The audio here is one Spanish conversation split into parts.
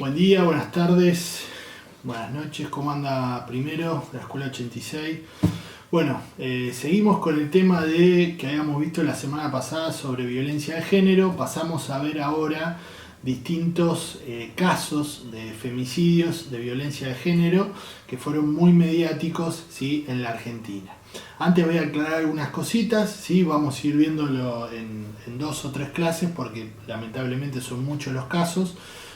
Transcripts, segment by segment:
Buen día, buenas tardes, buenas noches, ¿cómo anda primero de la Escuela 86? Bueno, seguimos con el tema que habíamos visto la semana pasada sobre violencia de género. Pasamos a ver ahora distintos casos de femicidios de violencia de género que fueron muy mediáticos, ¿sí?, en la Argentina. Antes voy a aclarar algunas cositas, ¿sí? Vamos a ir viéndolo en 2 o 3 clases porque lamentablemente son muchos los casos.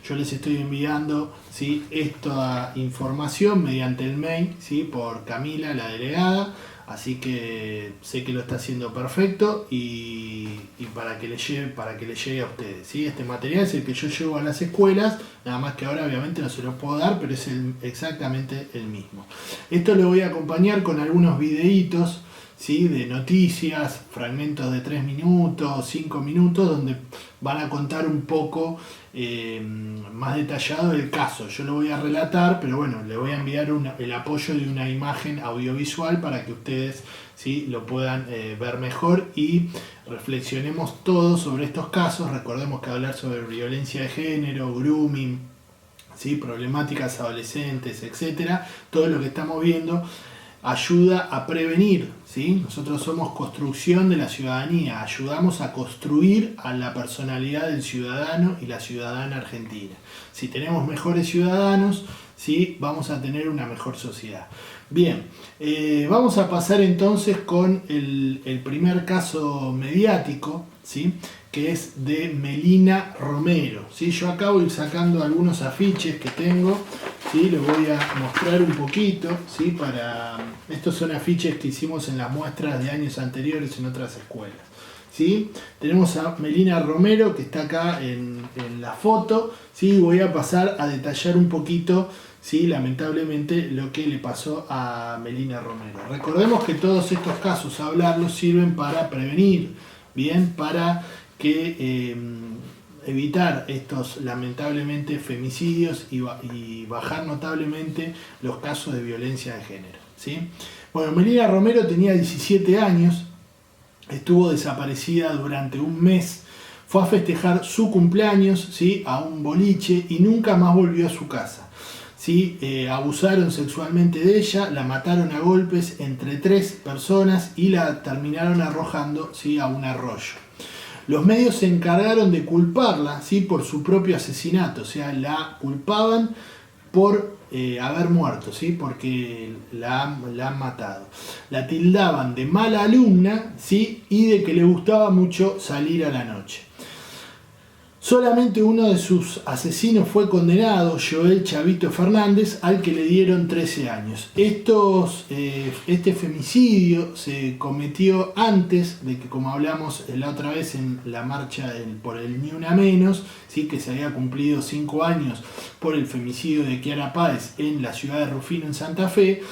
Yo les estoy enviando, ¿sí?, esta información mediante el mail, ¿sí?, por Camila, la delegada, así que sé que lo está haciendo perfecto y para que le llegue a ustedes, ¿sí? Este material es el que yo llevo a las escuelas, nada más que ahora obviamente no se lo puedo dar, pero es exactamente el mismo. Esto lo voy a acompañar con algunos videitos, ¿sí?, de noticias, fragmentos de 3 minutos, 5 minutos, donde van a contar un poco más detallado el caso. Yo lo voy a relatar, pero bueno, le voy a enviar el apoyo de una imagen audiovisual para que ustedes, ¿sí?, lo puedan ver mejor y reflexionemos todos sobre estos casos. Recordemos que hablar sobre violencia de género, grooming, ¿sí?, problemáticas adolescentes, etcétera, todo lo que estamos viendo ayuda a prevenir, ¿sí? Nosotros somos construcción de la ciudadanía, ayudamos a construir a la personalidad del ciudadano y la ciudadana argentina. Si tenemos mejores ciudadanos, ¿sí?, vamos a tener una mejor sociedad. Bien, vamos a pasar entonces con el primer caso mediático, ¿sí?, que es de Melina Romero, ¿sí? Yo acá voy sacando algunos afiches que tengo, ¿sí? Los voy a mostrar un poquito, ¿sí? Estos son afiches que hicimos en las muestras de años anteriores en otras escuelas, ¿sí? Tenemos a Melina Romero, que está acá en la foto, ¿sí? Voy a pasar a detallar un poquito, ¿sí?, lamentablemente lo que le pasó a Melina Romero. Recordemos que todos estos casos, hablarlos, sirven para prevenir, bien, para que evitar estos lamentablemente femicidios y bajar notablemente los casos de violencia de género, ¿sí? Bueno, Melina Romero tenía 17 años, estuvo desaparecida durante un mes, fue a festejar su cumpleaños, ¿sí?, a un boliche y nunca más volvió a su casa, ¿sí? Abusaron sexualmente de ella, la mataron a golpes entre 3 personas y la terminaron arrojando, ¿sí?, a un arroyo. Los medios se encargaron de culparla, ¿sí?, por su propio asesinato, o sea, la culpaban por haber muerto, ¿sí?, porque la han matado. La tildaban de mala alumna, ¿sí?, y de que le gustaba mucho salir a la noche. Solamente uno de sus asesinos fue condenado, Joel Chavito Fernández, al que le dieron 13 años. Este femicidio se cometió antes de que, como hablamos la otra vez en la marcha por el Ni Una Menos, ¿sí?, que se había cumplido 5 años por el femicidio de Kiara Páez en la ciudad de Rufino, en Santa Fe.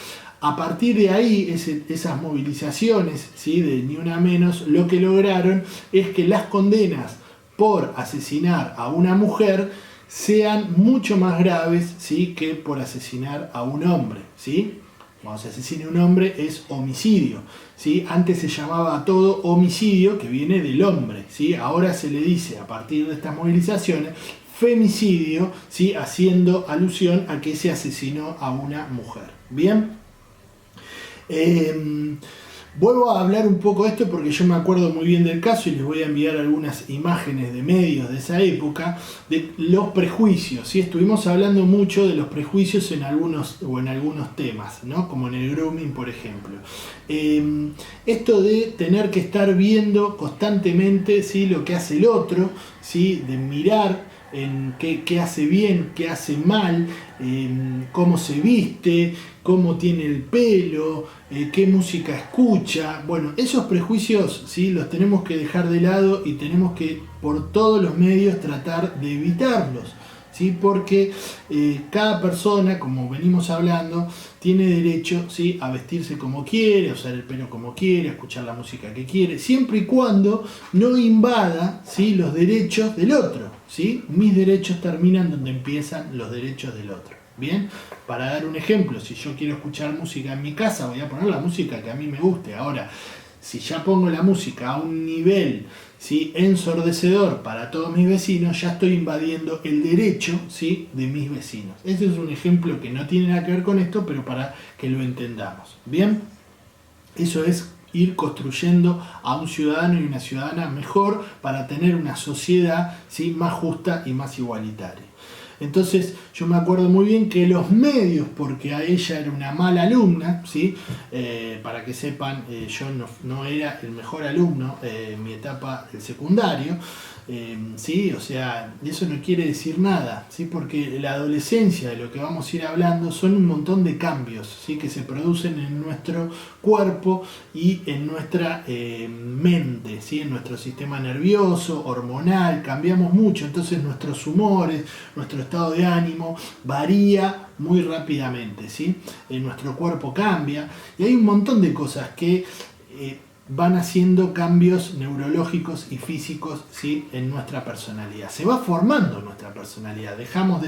A partir de ahí, esas movilizaciones, ¿sí?, de Ni Una Menos, lo que lograron es que las condenas por asesinar a una mujer sean mucho más graves, ¿sí?, que por asesinar a un hombre, ¿sí? Cuando se asesina a un hombre es homicidio, ¿sí? Antes se llamaba a todo homicidio, que viene del hombre, ¿sí? Ahora se le dice, a partir de estas movilizaciones, femicidio, ¿sí?, haciendo alusión a que se asesinó a una mujer. Bien. Vuelvo a hablar un poco de esto porque yo me acuerdo muy bien del caso y les voy a enviar algunas imágenes de medios de esa época, de los prejuicios, ¿sí? Estuvimos hablando mucho de los prejuicios en algunos temas, ¿no?, como en el grooming, por ejemplo. Esto de tener que estar viendo constantemente, ¿sí?, lo que hace el otro, ¿sí?, de mirar en qué hace bien, qué hace mal, cómo se viste, cómo tiene el pelo, qué música escucha. Bueno, esos prejuicios, ¿sí?, los tenemos que dejar de lado y tenemos que por todos los medios tratar de evitarlos, ¿sí?, porque cada persona, como venimos hablando, tiene derecho, ¿sí?, a vestirse como quiere, a usar el pelo como quiere, a escuchar la música que quiere, siempre y cuando no invada, ¿sí?, los derechos del otro, ¿sí? Mis derechos terminan donde empiezan los derechos del otro. Bien, para dar un ejemplo, si yo quiero escuchar música en mi casa, voy a poner la música que a mí me guste. Ahora, si ya pongo la música a un nivel, ¿sí?, ensordecedor para todos mis vecinos, ya estoy invadiendo el derecho, ¿sí?, de mis vecinos. Ese es un ejemplo que no tiene nada que ver con esto, pero para que lo entendamos. Bien, eso es ir construyendo a un ciudadano y una ciudadana mejor para tener una sociedad, ¿sí?, más justa y más igualitaria. Entonces yo me acuerdo muy bien que los medios, porque a ella era una mala alumna, ¿sí? Para que sepan, yo no era el mejor alumno en mi etapa del secundario, ¿sí? O sea, eso no quiere decir nada, ¿sí? Porque la adolescencia, de lo que vamos a ir hablando, son un montón de cambios, ¿sí?, que se producen en nuestro cuerpo y en nuestra mente, ¿sí?, en nuestro sistema nervioso, hormonal, cambiamos mucho, entonces nuestros humores, nuestro estado de ánimo varía muy rápidamente, ¿sí? Nuestro cuerpo cambia y hay un montón de cosas que van haciendo cambios neurológicos y físicos, ¿sí?, en nuestra personalidad. Se va formando nuestra personalidad, dejamos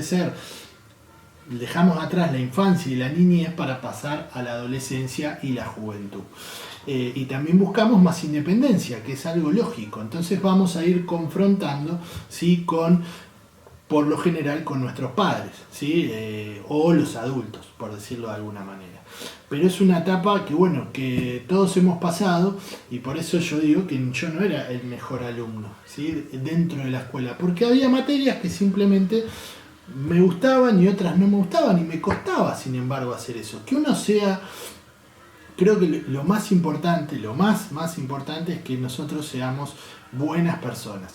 atrás la infancia y la niñez para pasar a la adolescencia y la juventud. Y también buscamos más independencia, que es algo lógico. Entonces vamos a ir confrontando, ¿sí?, por lo general con nuestros padres, ¿sí?, o los adultos, por decirlo de alguna manera. Pero es una etapa que, bueno, que todos hemos pasado, y por eso yo digo que yo no era el mejor alumno, ¿sí?, dentro de la escuela, porque había materias que simplemente me gustaban y otras no me gustaban, y me costaba, sin embargo, hacer eso. Que uno sea... Creo que lo más importante es que nosotros seamos buenas personas.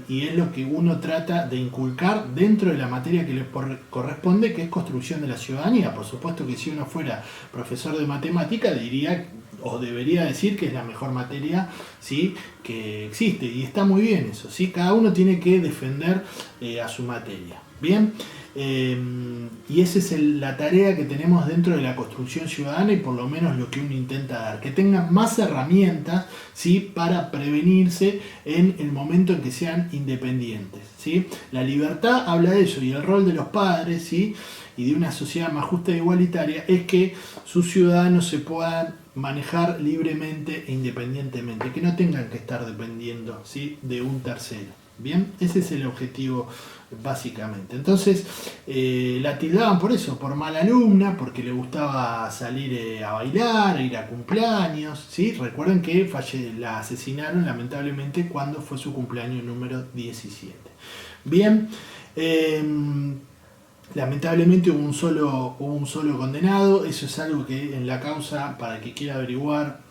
Y es lo que uno trata de inculcar dentro de la materia que le corresponde, que es construcción de la ciudadanía. Por supuesto que si uno fuera profesor de matemática diría o debería decir que es la mejor materia, ¿sí?, que existe. Y está muy bien eso, ¿sí? Cada uno tiene que defender a su materia. Bien. Y esa es la tarea que tenemos dentro de la construcción ciudadana y por lo menos lo que uno intenta dar, que tengan más herramientas, ¿sí?, para prevenirse en el momento en que sean independientes, ¿sí? La libertad habla de eso y el rol de los padres, ¿sí?, y de una sociedad más justa e igualitaria es que sus ciudadanos se puedan manejar libremente e independientemente, que no tengan que estar dependiendo, ¿sí?, de un tercero. Bien, ese es el objetivo básicamente. Entonces la tildaban por eso, por mala alumna, porque le gustaba salir a bailar, a ir a cumpleaños, ¿sí? Recuerden que la asesinaron lamentablemente cuando fue su cumpleaños número 17. Bien, lamentablemente hubo un solo condenado. Eso es algo que en la causa, para el que quiera averiguar,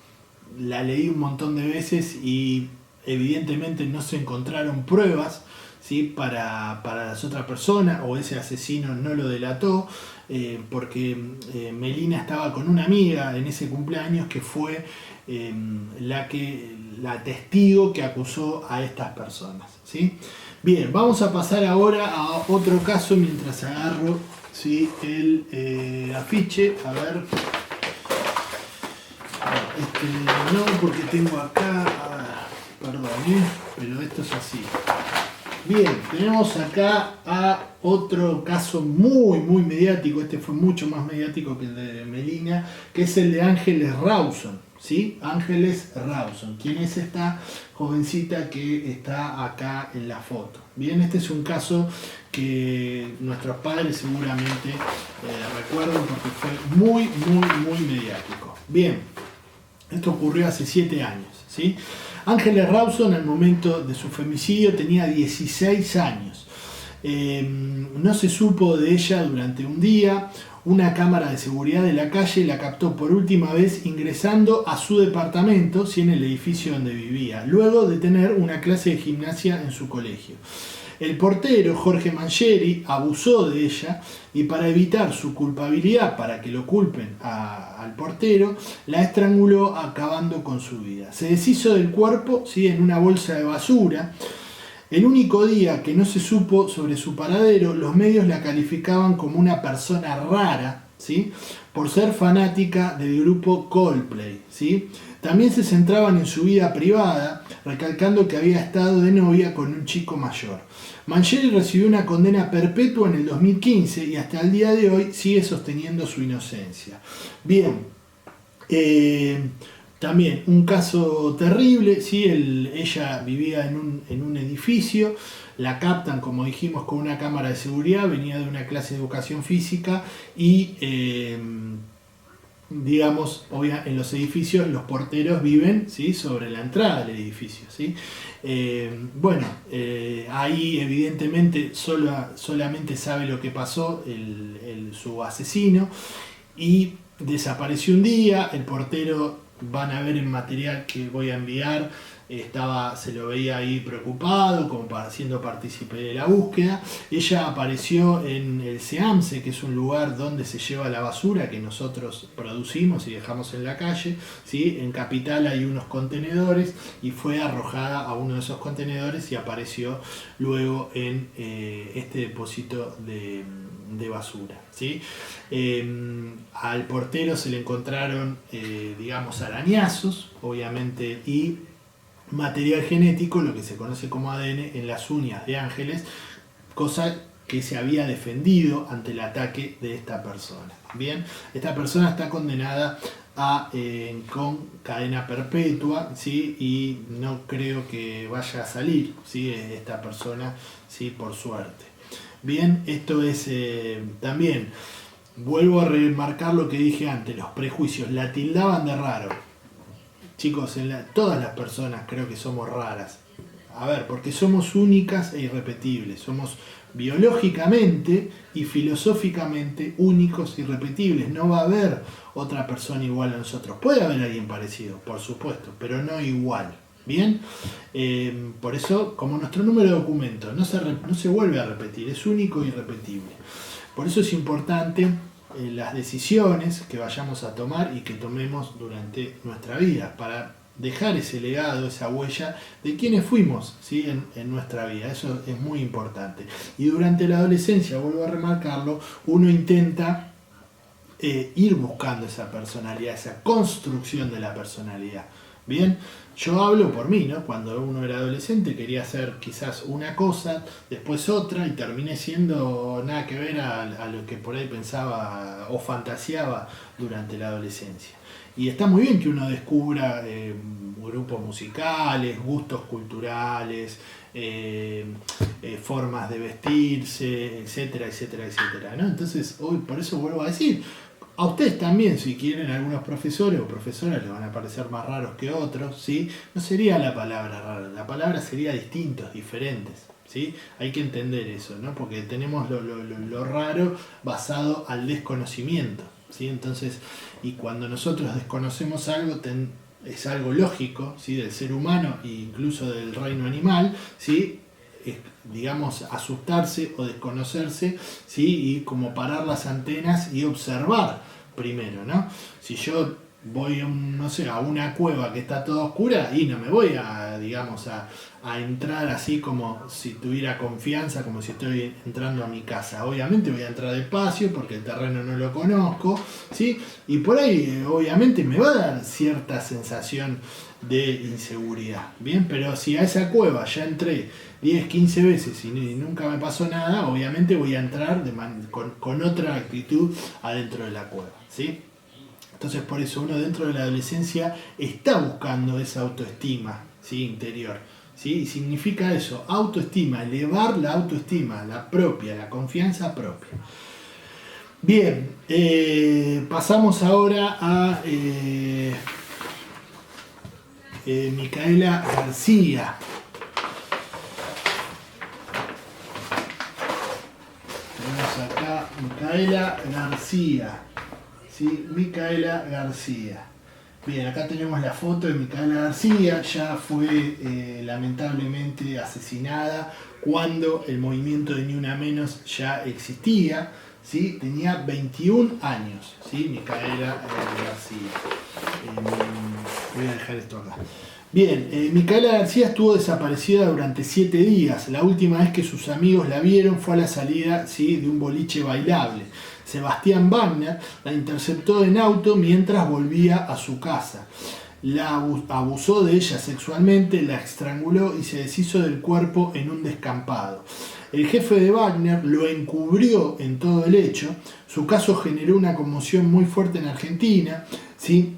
la leí un montón de veces y evidentemente no se encontraron pruebas, ¿sí?, para las otras personas, o ese asesino no lo delató, porque Melina estaba con una amiga en ese cumpleaños que fue la testigo que acusó a estas personas, ¿sí? Bien, vamos a pasar ahora a otro caso mientras agarro, ¿sí?, el afiche. A ver, no, porque tengo acá... Perdón, pero esto es así. Bien, tenemos acá a otro caso muy mediático. Este fue mucho más mediático que el de Melina, que es el de Ángeles Rawson, ¿sí? Ángeles Rawson, ¿quién es esta jovencita que está acá en la foto? Bien, este es un caso que nuestros padres seguramente recuerdan porque fue muy mediático. Bien, esto ocurrió hace 7 años, ¿sí? Ángeles Rawson, al momento de su femicidio, tenía 16 años. No se supo de ella durante un día. Una cámara de seguridad de la calle la captó por última vez ingresando a su departamento, sí, en el edificio donde vivía, luego de tener una clase de gimnasia en su colegio. El portero, Jorge Mangieri, abusó de ella y para evitar su culpabilidad, para que lo culpen al portero, la estranguló acabando con su vida. Se deshizo del cuerpo, ¿sí?, en una bolsa de basura. El único día que no se supo sobre su paradero, los medios la calificaban como una persona rara, ¿sí?, por ser fanática del grupo Coldplay, ¿sí? También se centraban en su vida privada, recalcando que había estado de novia con un chico mayor. Mangieri recibió una condena perpetua en el 2015 y hasta el día de hoy sigue sosteniendo su inocencia. Bien, También un caso terrible, ¿sí? Ella vivía en un edificio, la captan, como dijimos, con una cámara de seguridad, venía de una clase de educación física y, digamos, en los edificios los porteros viven, ¿sí?, sobre la entrada del edificio, ¿sí? Ahí evidentemente solamente sabe lo que pasó su asesino y desapareció un día. El portero, van a ver en material que voy a enviar, se lo veía ahí preocupado, como siendo partícipe de la búsqueda. Ella apareció en el SEAMSE, que es un lugar donde se lleva la basura que nosotros producimos y dejamos en la calle, ¿sí? En Capital hay unos contenedores y fue arrojada a uno de esos contenedores y apareció luego en este depósito de basura, ¿sí? Al portero se le encontraron, digamos, arañazos, obviamente, y material genético, lo que se conoce como ADN, en las uñas de Ángeles, cosa que se había defendido ante el ataque de esta persona. Bien, esta persona está condenada con cadena perpetua, ¿sí? Y no creo que vaya a salir, ¿sí?, esta persona, ¿sí?, por suerte. Bien, esto es también, vuelvo a remarcar lo que dije antes, los prejuicios, la tildaban de raro. Chicos, todas las personas creo que somos raras. A ver, porque somos únicas e irrepetibles. Somos biológicamente y filosóficamente únicos e irrepetibles. No va a haber otra persona igual a nosotros. Puede haber alguien parecido, por supuesto, pero no igual. Bien, por eso, como nuestro número de documento no se vuelve a repetir, es único e irrepetible. Por eso es importante las decisiones que vayamos a tomar y que tomemos durante nuestra vida, para dejar ese legado, esa huella de quiénes fuimos, ¿sí?, en nuestra vida. Eso es muy importante. Y durante la adolescencia, vuelvo a remarcarlo, uno intenta ir buscando esa personalidad, esa construcción de la personalidad. Bien, yo hablo por mí, ¿no? Cuando uno era adolescente quería hacer quizás una cosa, después otra, y terminé siendo nada que ver a lo que por ahí pensaba o fantaseaba durante la adolescencia. Y está muy bien que uno descubra grupos musicales, gustos culturales, formas de vestirse, etcétera, etcétera, etcétera, ¿no? Entonces, hoy por eso vuelvo a decir, a ustedes también, si quieren, algunos profesores o profesoras les van a parecer más raros que otros, ¿sí? No sería la palabra raro, la palabra sería distintos, diferentes, ¿sí? Hay que entender eso, ¿no? Porque tenemos lo raro basado al desconocimiento, ¿sí? Entonces, y cuando nosotros desconocemos algo, es algo lógico, ¿sí?, del ser humano e incluso del reino animal, ¿sí?, digamos, asustarse o desconocerse, ¿sí?, y como parar las antenas y observar primero, ¿no? Si yo voy no sé, a una cueva que está toda oscura y no me voy digamos, a entrar así como si tuviera confianza, como si estoy entrando a mi casa. Obviamente voy a entrar despacio porque el terreno no lo conozco, ¿sí? Y por ahí obviamente me va a dar cierta sensación de inseguridad, ¿bien? Pero si a esa cueva ya entré 10, 15 veces y nunca me pasó nada, obviamente voy a entrar con otra actitud adentro de la cueva, ¿sí? Entonces, por eso uno dentro de la adolescencia está buscando esa autoestima, ¿sí?, interior, ¿sí? Y significa eso, autoestima, elevar la autoestima, la propia, la confianza propia. Bien, pasamos ahora a Micaela García. Tenemos acá Micaela García. ¿Sí? Micaela García. Bien, acá tenemos la foto de Micaela García. Ya fue lamentablemente asesinada cuando el movimiento de Ni Una Menos ya existía, ¿sí? Tenía 21 años, ¿sí? Micaela García. Voy a dejar esto acá. Bien, Micaela García estuvo desaparecida durante 7 días. La última vez que sus amigos la vieron fue a la salida, ¿sí?, de un boliche bailable. Sebastián Wagner la interceptó en auto mientras volvía a su casa. La abusó de ella sexualmente, la estranguló y se deshizo del cuerpo en un descampado. El jefe de Wagner lo encubrió en todo el hecho. Su caso generó una conmoción muy fuerte en Argentina, ¿sí?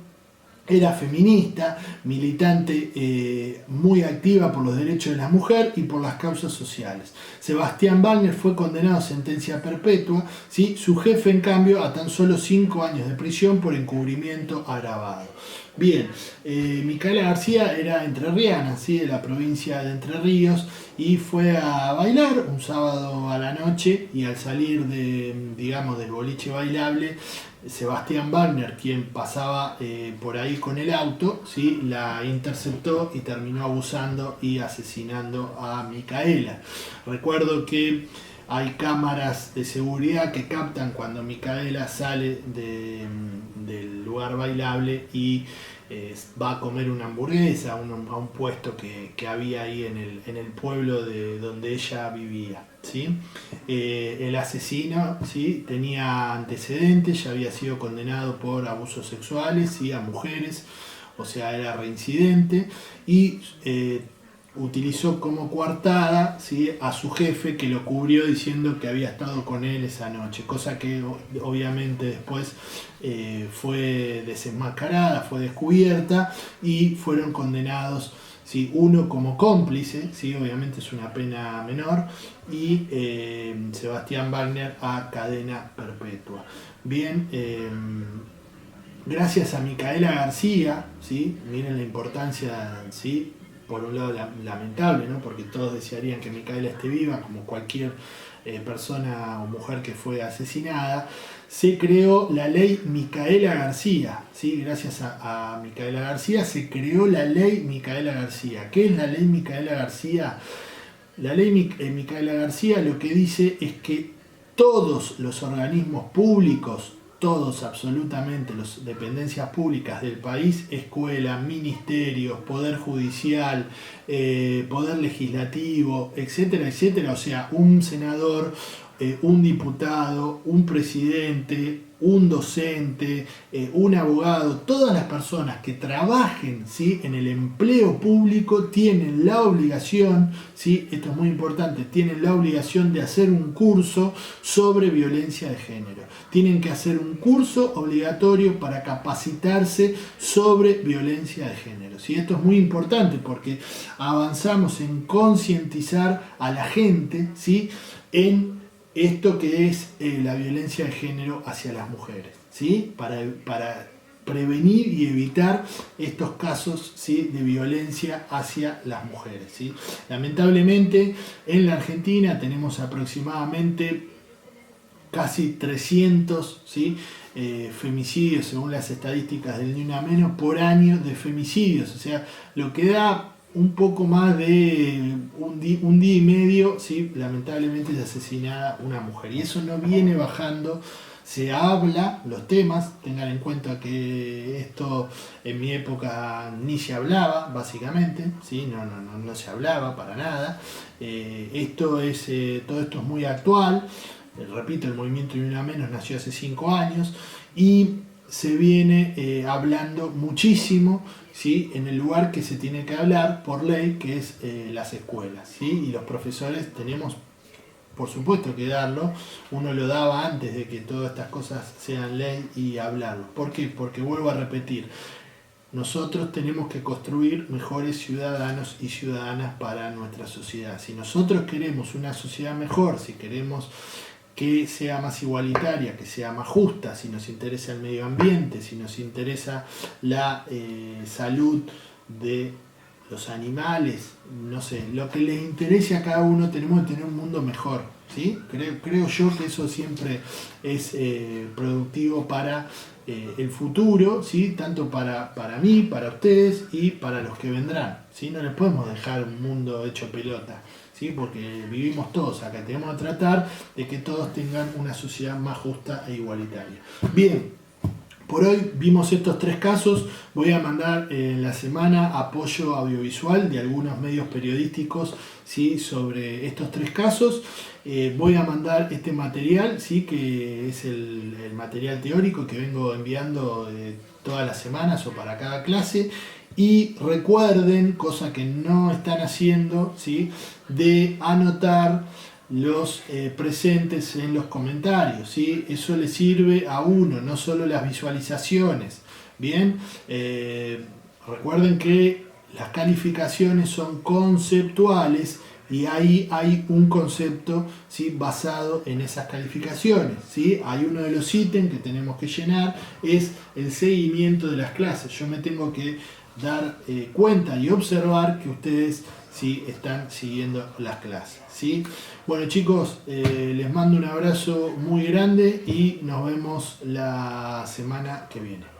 Era feminista, militante muy activa por los derechos de la mujer y por las causas sociales. Sebastián Wagner fue condenado a sentencia perpetua, ¿sí? Su jefe, en cambio, a tan solo 5 años de prisión por encubrimiento agravado. Bien, Micaela García era entrerriana, ¿sí? De la provincia de Entre Ríos, y fue a bailar un sábado a la noche, y al salir del boliche bailable, Sebastián Wagner, quien pasaba por ahí con el auto, ¿sí? La interceptó y terminó abusando y asesinando a Micaela. Recuerdo que hay cámaras de seguridad que captan cuando Micaela sale del lugar bailable y va a comer una hamburguesa a un puesto que había ahí en el pueblo de donde ella vivía. ¿Sí? El asesino, ¿sí? Tenía antecedentes, ya había sido condenado por abusos sexuales, ¿sí? A mujeres, o sea, era reincidente, y utilizó como coartada, ¿sí? A su jefe, que lo cubrió diciendo que había estado con él esa noche, cosa que obviamente después fue desenmascarada, fue descubierta, y fueron condenados, ¿sí? Uno como cómplice, ¿sí? Obviamente es una pena menor, y Sebastián Wagner a cadena perpetua. Bien, gracias a Micaela García, ¿sí? Miren la importancia, ¿sí? Por un lado lamentable, ¿no? Porque todos desearían que Micaela esté viva, como cualquier persona o mujer que fue asesinada. Se creó la ley Micaela García, ¿sí? Gracias a Micaela García se creó la ley Micaela García. ¿Qué es la ley Micaela García? La ley Micaela García lo que dice es que todos los organismos públicos, todos absolutamente, las dependencias públicas del país, escuela, ministerios, poder judicial, poder legislativo, etcétera, etcétera, o sea, un senador, un diputado, un presidente, un docente, un abogado, todas las personas que trabajen, ¿sí? En el empleo público tienen la obligación, ¿sí? Esto es muy importante, tienen la obligación de hacer un curso sobre violencia de género. Tienen que hacer un curso obligatorio para capacitarse sobre violencia de género, ¿sí? Esto es muy importante porque avanzamos en concientizar a la gente, ¿sí? En esto que es la violencia de género hacia las mujeres, ¿sí? Para prevenir y evitar estos casos, ¿sí? De violencia hacia las mujeres, ¿sí? Lamentablemente en la Argentina tenemos aproximadamente casi 300, ¿sí? Femicidios, según las estadísticas del Ni Una Menos, por año de femicidios, o sea, lo que da un poco más de un día y medio, ¿sí? Lamentablemente es asesinada una mujer, y eso no viene bajando. Se habla los temas, tengan en cuenta que esto en mi época ni se hablaba, básicamente, ¿sí? No se hablaba para nada. Todo esto es muy actual. Repito, el movimiento Ni Una Menos nació hace 5 años y se viene hablando muchísimo, ¿sí? En el lugar que se tiene que hablar por ley, que es las escuelas, ¿sí? Y los profesores tenemos, por supuesto, que darlo. Uno lo daba antes de que todas estas cosas sean ley y hablarlo. ¿Por qué? Porque vuelvo a repetir, nosotros tenemos que construir mejores ciudadanos y ciudadanas para nuestra sociedad. Si nosotros queremos una sociedad mejor, si queremos que sea más igualitaria, que sea más justa, si nos interesa el medio ambiente, si nos interesa la salud de los animales, no sé, lo que les interese a cada uno, tenemos que tener un mundo mejor, ¿sí? Creo yo que eso siempre es productivo para el futuro, ¿sí? Tanto para mí, para ustedes y para los que vendrán, ¿sí? No les podemos dejar un mundo hecho pelota, ¿sí? Porque vivimos todos acá, tenemos que tratar de que todos tengan una sociedad más justa e igualitaria. Bien, por hoy vimos estos 3 casos. Voy a mandar en la semana apoyo audiovisual de algunos medios periodísticos, ¿sí? Sobre estos 3 casos. Voy a mandar este material, ¿sí? Que es el material teórico que vengo enviando todas las semanas o para cada clase. Y recuerden, cosa que no están haciendo, ¿sí? De anotar los presentes en los comentarios, ¿sí? Eso le sirve a uno, no solo las visualizaciones. Bien, recuerden que las calificaciones son conceptuales y ahí hay un concepto, ¿sí?, basado en esas calificaciones, ¿sí? Hay uno de los ítems que tenemos que llenar, es el seguimiento de las clases. Yo me tengo que dar cuenta y observar que ustedes, ¿sí?, están siguiendo las clases, ¿sí? Bueno, chicos, les mando un abrazo muy grande y nos vemos la semana que viene.